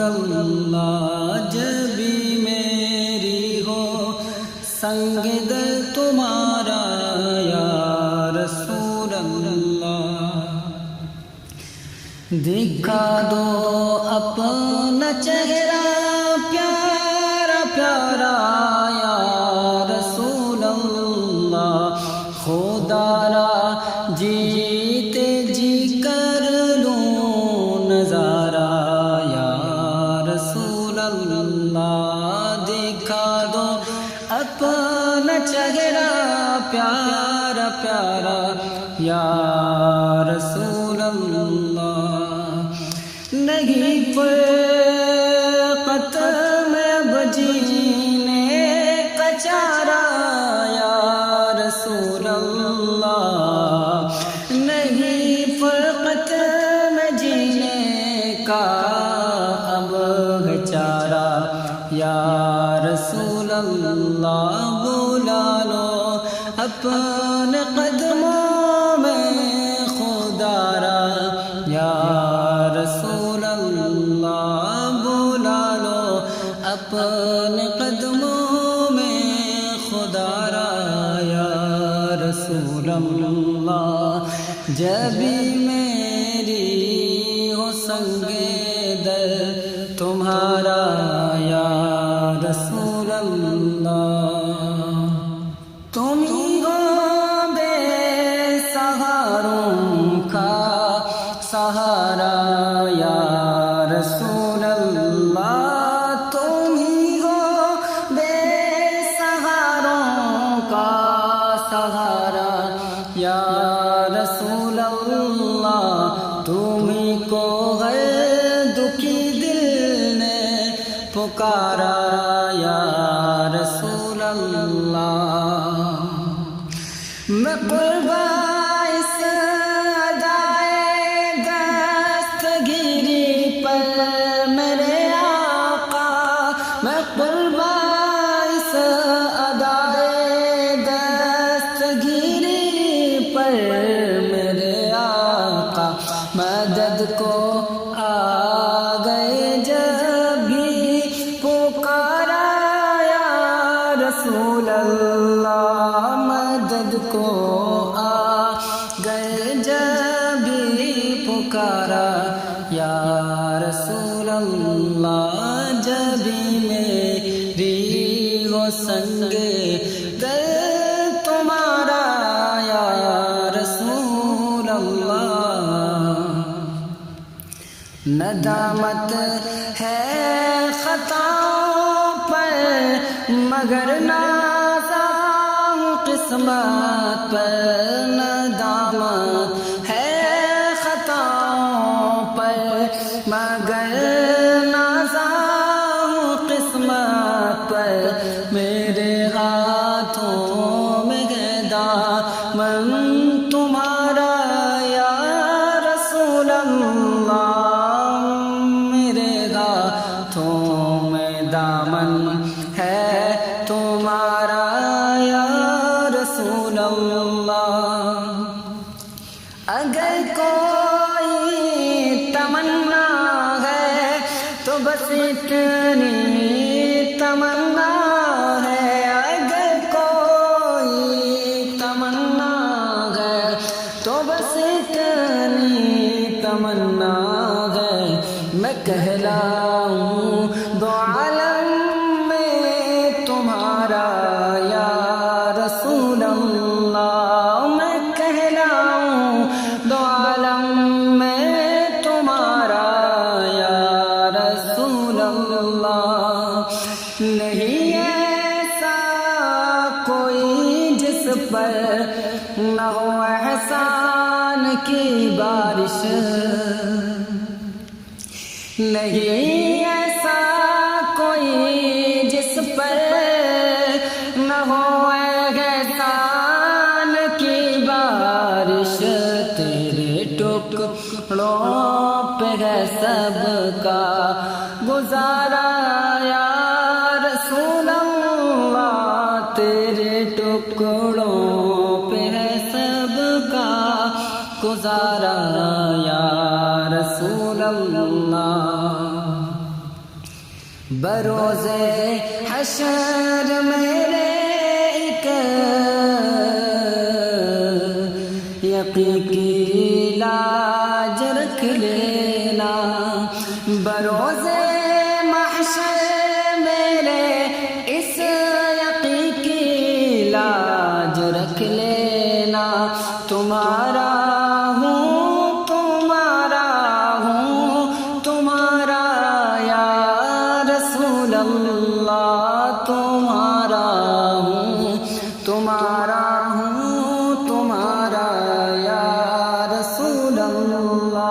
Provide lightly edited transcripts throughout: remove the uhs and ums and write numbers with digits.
اللہ جب بھی میری ہو سنگ دل تمہارا یا رسول اللہ، دکھا دو اپنا چہرہ پیارا پیارا یا رسول اللہ، خدا را جیتے جی کر لوں نظارہ یا رسول اللہ، دکھا دو اپنا چہرہ پیارا پیارا یا رسول اللہ، نہیں فرقت میں اب جینے کا چارہ یا رسول اللہ، نہیں فرقت میں جینے کا اب ہے چارہ یا رسول اللہ، بلا لو اپنے قدموں میں خدا را یا رسول اللہ، بلا لو اپنے قدموں میں خدا را یا رسول اللہ، جب بھی میری ہو سنگ دل تمہارا یا رسول اللہ، تم ہی ہو بے سہاروں کا سہارا یا رسول اللہ، تم ہی ہو بے سہاروں کا سہارا یا رسول اللہ، تمہیں کو ہر دکھی دل نے پکارا یا رسول اللہ، میں قربان اس ادائے دستگیری پر میرے آقا، میں قربان اس ادائے دستگیری پر میرے آقا، مدد کو آ گئے جب بھی پکارا یا رسول اللہ، مدد کو آ گئے جب بھی پکارا یا رسول اللہ، جب بھی میری ہو سنگ دل تمہارا یا رسول اللہ، ندامت ہے خطاؤں پر مگر نازا ہوں قسمت پر، ندامت ہے خطاؤں پر مگر نازا ہوں قسمت پر، میرے ہاتھوں میں ہے دامن تمہارا یا رسول اللہ، میرے ہاتھوں میں دامن ہے تمہارا یا رسول اللہ، اگر کوئی تمنا ہے تو بس اتنی تمنا ہے، اگر کوئی تمنا ہے تو بس اتنی تمنا ہے، میں کہلاؤں دو عالم میں تمہارا یا رسول اللہ، میں کہلاؤں دو عالم میں تمہارا یا رسول اللہ، نہیں ایسا کوئی جس پر نہ ہو احسان کی بارش، نہیں ایسا کوئی جس پر نہ ہو احسان کی بارش، تیرے ٹکڑوں پہ ہے سب کا گزارا یا رسول اللہ، تیرے ٹکڑوں پہ ہے سب کا گزارا یا رسول اللہ، بروز حشر میرے ایک یقین کی لاج رکھ لینا، بروز محشر میرے اس یقین کی لاج رکھ لینا، تمہارا ہوں تمہارا ہوں تمہارا یا رسول اللہ، تمہارا ہوں تمہارا ہوں تمہارا یا رسول اللہ۔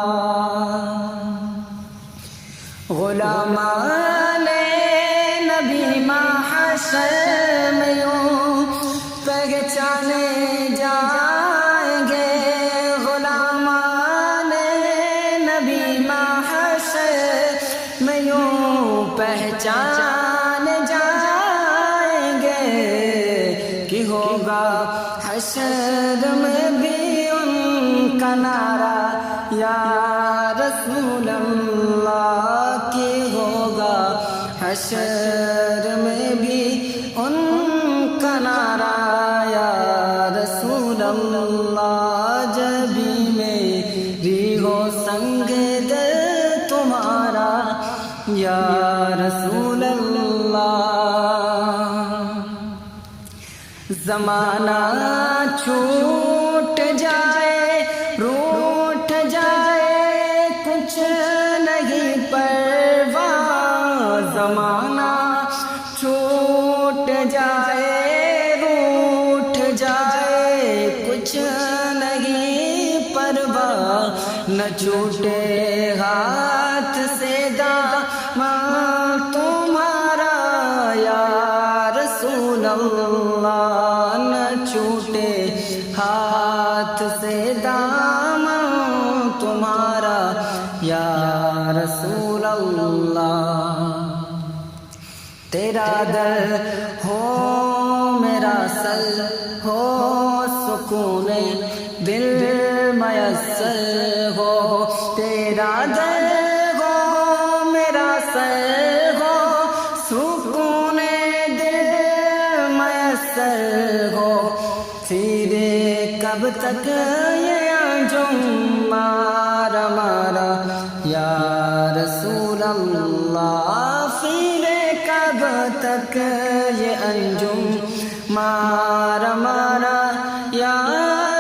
غلامان نبی محشر میں یوں پہچانے جائیں گے، غلامان نبی محشر میں یوں پہچانے جائیں گے کہ ہوگا حشر میں بھی ان کا نعرہ یا رسول اللہ، کہ ہوگا حشر میں بھی ان کا نعرہ یا رسول اللہ، جب بھی میری ہو سنگ دل تمہارا یا رسول اللہ۔ زمانہ چھوٹ جائے روٹ جائے کچھ نہیں پرواہ، زمانہ چھوٹ جائے روٹ جائے کچھ نہیں پرواہ، نہ چھوٹے ہاتھ سے دامن تمہارا یا رسول اللہ، نہ چھوٹے ہاتھ سے دامن تمہارا یا رسول اللہ۔ تیرا در ہو میرا سر ہو سکون دل میسر ہو، تیرا در ہو میرا سر ہو سکون دل میسر ہو، پھر کب تک یہ انجم مارا مارا یا رسول اللہ، پھر کب تک یہ انجم مارا مارا یا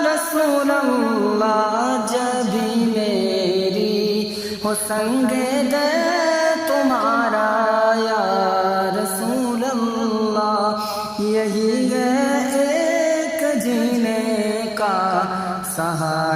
رسول اللہ، جب بھی میری ہو سنگ دل تمہارا یا رسول اللہ، یہی ہے ایک جینے کا سہارا۔